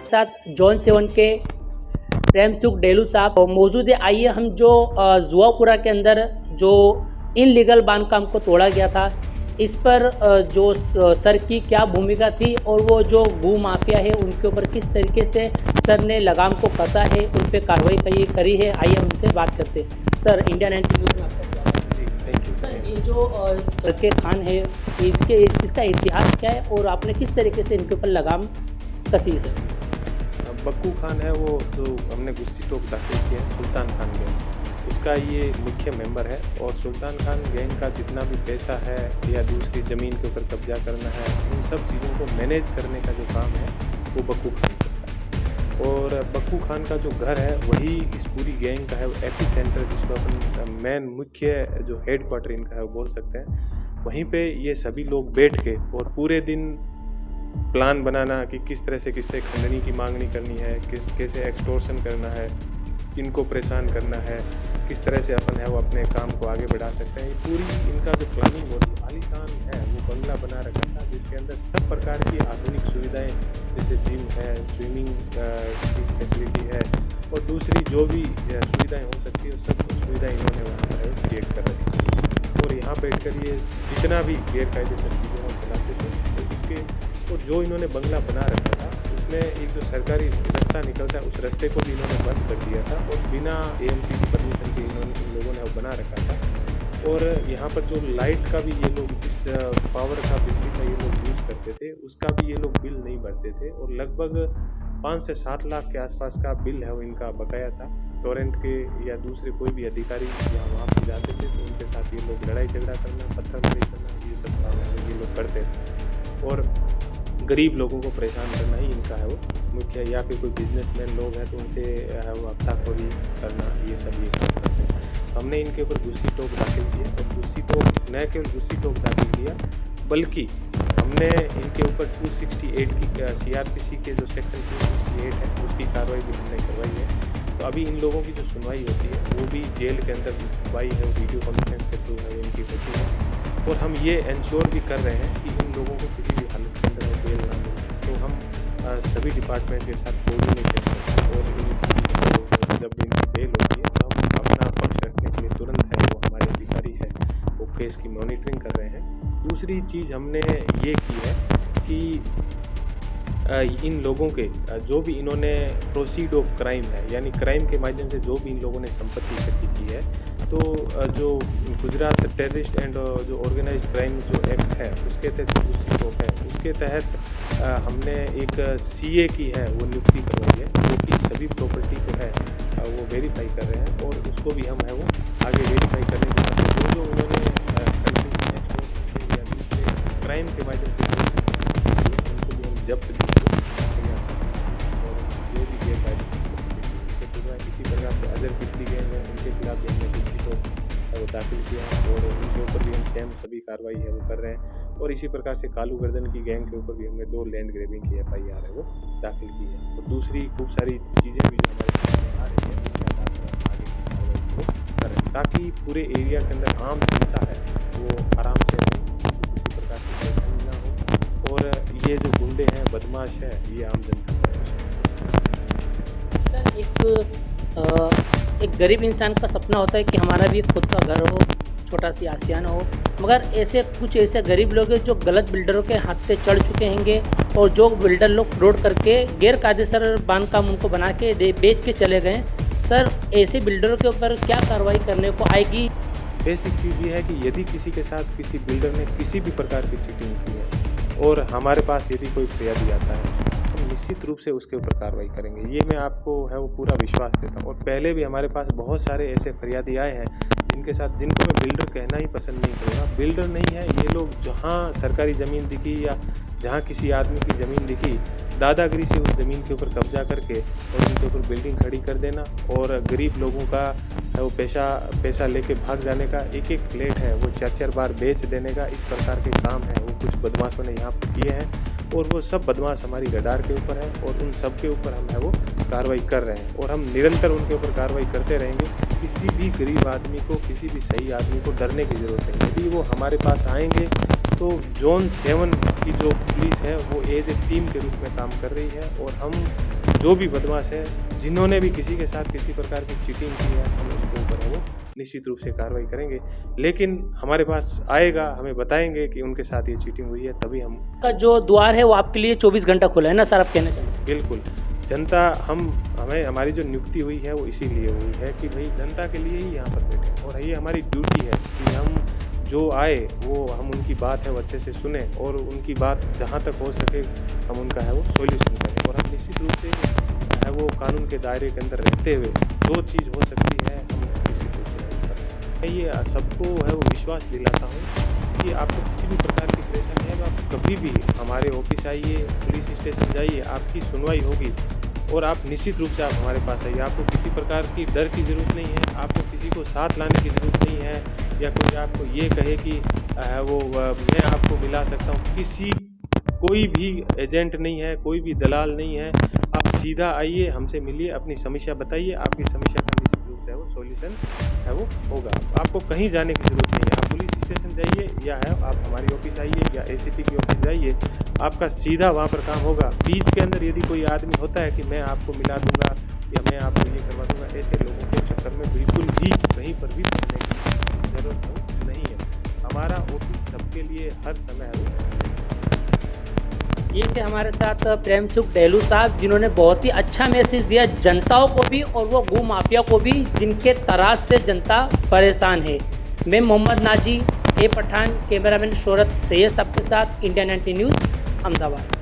साथ जोन 7 के रेमसुख डेलू साहब मौजूद है। आइए हम जो जुआपुरा के अंदर जो इनलीगल बांधकाम को तोड़ा गया था, इस पर जो सर की क्या भूमिका थी और वो जो भू माफिया है उनके ऊपर किस तरीके से सर ने लगाम को कसा है, उन पर कार्रवाई करी है, आइए हम उनसे बात करते हैं। सर, इंडिया 90 न्यूज़ में आपका स्वागत है। Thank you. सर, ये जो बरके खान है, इसका इतिहास क्या है और आपने किस तरीके से इनके ऊपर लगाम कसी? सर, बक्कू खान है वो जो हमने गुस्सी टोक दाखिल किया है सुल्तान खान गैंग, उसका ये मुख्य मेंबर है। और सुल्तान खान गैंग का जितना भी पैसा है या दूसरी ज़मीन के ऊपर कब्जा करना है, उन सब चीज़ों को मैनेज करने का जो काम है वो बक्कू खान करता है। और बक्कू खान का जो घर है वही इस पूरी गैंग का है, वो एपी सेंटर जिसको अपन मेन मुख्य जो हेड क्वार्टर इनका है वो बोल सकते हैं। वहीं पे ये सभी लोग बैठ के और पूरे दिन प्लान बनाना कि किस तरह से खंडनी की मांगनी करनी है, कैसे एक्सटोर्शन करना है, किनको परेशान करना है, किस तरह से अपन है वो अपने काम को आगे बढ़ा सकते हैं। ये पूरी इनका जो प्लानिंग होती है आलीशान है, वो बंगला बना रखा था जिसके अंदर सब प्रकार की आधुनिक सुविधाएं जैसे जिम है, स्विमिंग की फैसिलिटी है और दूसरी जो भी सुविधाएं हो सकती है सब सुविधाएं इन्होंने वहाँ पर क्रिएट कर रखी थी। और यहाँ बैठ कर ये जितना भी गैरकायदे सब चीज़ें वो चलाते थे, तो उसके और जो इन्होंने बंगला बना रखा था उसमें एक जो सरकारी रास्ता निकलता है उस रास्ते को भी इन्होंने बंद कर दिया था और बिना एएमसी की परमिशन के इन लोगों ने वो बना रखा था। और यहाँ पर जो लाइट का भी ये लोग जिस पावर का बिजली का ये लोग यूज़ करते थे उसका भी ये लोग बिल नहीं भरते थे और लगभग 5 से 7 लाख के आसपास का बिल है वो इनका बकाया था। टोरेंट के या दूसरे कोई भी अधिकारी यहाँ वहाँ पर जाते थे तो उनके साथ ये लोग लड़ाई झगड़ा करना, पत्थरमारी करना, ये सब काम ये लोग करते थे। और गरीब लोगों को परेशान करना ही इनका है वो मुख्य, या फिर कोई बिजनेसमैन लोग हैं तो उनसे है वो हफ्ताखोरी करना, ये सब ये काम करते हैं। तो हमने इनके ऊपर गुस्सी टोक दाखिल किया और गुस्सी टोक न केवल गुस्सी टोक दाखिल किया बल्कि हमने इनके ऊपर 268 की सीआरपीसी के जो सेक्शन 268 है उसकी कार्रवाई भी हमने करवाई है। तो अभी इन लोगों की जो सुनवाई होती है वो भी जेल के अंदर सुनवाई है, वीडियो कॉन्फ्रेंस के थ्रू है इनकी होती है। और हम ये इंश्योर भी कर रहे हैं कि इन लोगों को किसी भी हालत के अंदर बेल ना मिले। तो हम सभी डिपार्टमेंट के साथ कोऑर्डिनेट करते हैं और जब इनकी बेल होती है तो हम अपना पक्ष रखने के लिए तुरंत है वो हमारे अधिकारी है वो केस की मॉनिटरिंग कर रहे हैं। दूसरी चीज़ हमने ये की है कि इन लोगों के जो भी इन्होंने प्रोसीड ऑफ क्राइम है यानी क्राइम के माध्यम से जो भी इन लोगों ने संपत्ति इकट्ठी की है, तो जो गुजरात टेररिस्ट एंड जो ऑर्गेनाइज्ड क्राइम जो एक्ट है उसके तहत है उसके तहत हमने एक सीए की है वो नियुक्ति करवाई है जो कि सभी प्रॉपर्टी को है वो वेरीफाई कर रहे हैं और उसको भी हम है वो आगे वेरीफाई करने के बाद जो उन्होंने क्राइम के माध्यम से उनको भी हम जब्त भी और जो भी गैरकायदे से किसी प्रकार से अजर पिछली गए हैं उनके खिलाफ भी हमने किसी को वो दाखिल किया और उनके ऊपर भी हम सेम सभी कार्रवाई है वो कर रहे हैं। और इसी प्रकार से कालू गर्दन की गैंग के ऊपर भी हमने 2 लैंड ग्रेबिंग की FIR है वो दाखिल की है। और दूसरी खूब सारी चीज़ें भी जो हमारे सामने आ रही है उसके आधार पर आगे की कार्रवाई को कर रहे हैं ताकि पूरे एरिया के अंदर आम जनता है वो आराम से रहे, किसी प्रकार की परेशानी ना हो और ये जो गुंडे हैं बदमाश है ये आम जनता को एक गरीब इंसान का सपना होता है कि हमारा भी खुद का घर हो, छोटा सी आसियाना हो, मगर ऐसे गरीब लोग हैं जो गलत बिल्डरों के हाथ पे चढ़ चुके हैंगे और जो बिल्डर लोग फ्रॉड करके गैर कायदेसर बांधकाम उनको बना के बेच के चले गए। सर, ऐसे बिल्डरों के ऊपर क्या कार्रवाई करने को आएगी? बेसिक चीज़ ये है कि यदि किसी के साथ किसी बिल्डर ने किसी भी प्रकार की चीटिंग की है और हमारे पास यदि कोई फिर्यादी आता है तो निश्चित रूप से उसके ऊपर कार्रवाई करेंगे, ये मैं आपको है वो पूरा विश्वास देता हूँ। और पहले भी हमारे पास बहुत सारे ऐसे फरियादी आए हैं जिनको मैं बिल्डर कहना ही पसंद नहीं करूँगा। बिल्डर नहीं है ये लोग, जहाँ सरकारी ज़मीन दिखी या जहाँ किसी आदमी की ज़मीन दिखी दादागिरी से उस ज़मीन के ऊपर कब्जा करके और उनके ऊपर बिल्डिंग खड़ी कर देना और गरीब लोगों का है वो पैसा लेके भाग जाने का, एक फ्लैट है वो 4 बार बेच देने का, इस प्रकार के काम है वो कुछ बदमाशों ने यहाँ पर किए हैं। और वो सब बदमाश हमारी रडार के ऊपर है और उन सब के ऊपर हम है वो कार्रवाई कर रहे हैं और हम निरंतर उनके ऊपर कार्रवाई करते रहेंगे। किसी भी गरीब आदमी को, किसी भी सही आदमी को डरने की ज़रूरत नहीं। यदि वो हमारे पास आएंगे तो जोन 7 की जो पुलिस है वो एज ए टीम के रूप में काम कर रही है और हम जो भी बदमाश है जिन्होंने भी किसी के साथ किसी प्रकार की चीटिंग की है हम उनके ऊपर है वो निश्चित रूप से कार्रवाई करेंगे। लेकिन हमारे पास आएगा, हमें बताएंगे कि उनके साथ ये चीटिंग हुई है, तभी हम का जो द्वार है वो आपके लिए 24 घंटा खुला है ना सर, आप कहना चाहेंगे? बिल्कुल जनता हमें हमारी जो नियुक्ति हुई है वो इसीलिए हुई है कि भाई जनता के लिए ही यहाँ पर बैठे और ये हमारी ड्यूटी है कि हम जो आए वो हम उनकी बात है वो अच्छे से सुने और उनकी बात जहाँ तक हो सके हम उनका है वो सॉल्यूशन करें। और हम निश्चित रूप से है वो कानून के दायरे के अंदर रहते हुए जो चीज़ हो सकती है हम निश्चित रूप से करें। मैं ये सबको है वो विश्वास दिलाता हूँ कि आपको किसी भी प्रकार की परेशानी है तो आप कभी भी हमारे ऑफिस आइए, पुलिस स्टेशन जाइए, आपकी सुनवाई होगी और आप निश्चित रूप से आप हमारे पास आइए। आपको किसी प्रकार की डर की ज़रूरत नहीं है, आपको किसी को साथ लाने की ज़रूरत नहीं है या कोई आपको ये कहे कि मैं आपको मिला सकता हूँ। कोई भी एजेंट नहीं है, कोई भी दलाल नहीं है। आप सीधा आइए, हमसे मिलिए, अपनी समस्या बताइए, आपकी समस्या का निश्चित रूप से वो सॉल्यूशन है वो होगा। आपको कहीं जाने की ज़रूरत नहीं है, आप पुलिस स्टेशन जाइए या है आप हमारी ऑफिस आइए या एसीपी की ऑफिस जाइए, आपका सीधा वहाँ पर काम होगा। बीच के अंदर यदि कोई आदमी होता है कि मैं आपको मिला दूंगा या मैं आपको ये करवा दूंगा, ऐसे लोगों के चक्कर में बिल्कुल भी कहीं पर भी पड़ने की ज़रूरत नहीं है। हमारा ऑफिस सबके लिए हर समय है। ये थे हमारे साथ प्रेम सुख डेलू साहब, जिन्होंने बहुत ही अच्छा मैसेज दिया जनताओं को भी और वो गो माफिया को भी जिनके तराश से जनता परेशान है। मैं मोहम्मद नाजी ए पठान, कैमरामैन शोहरत सैयद साहब के साथ इंडिया 19 न्यूज़ अहमदाबाद।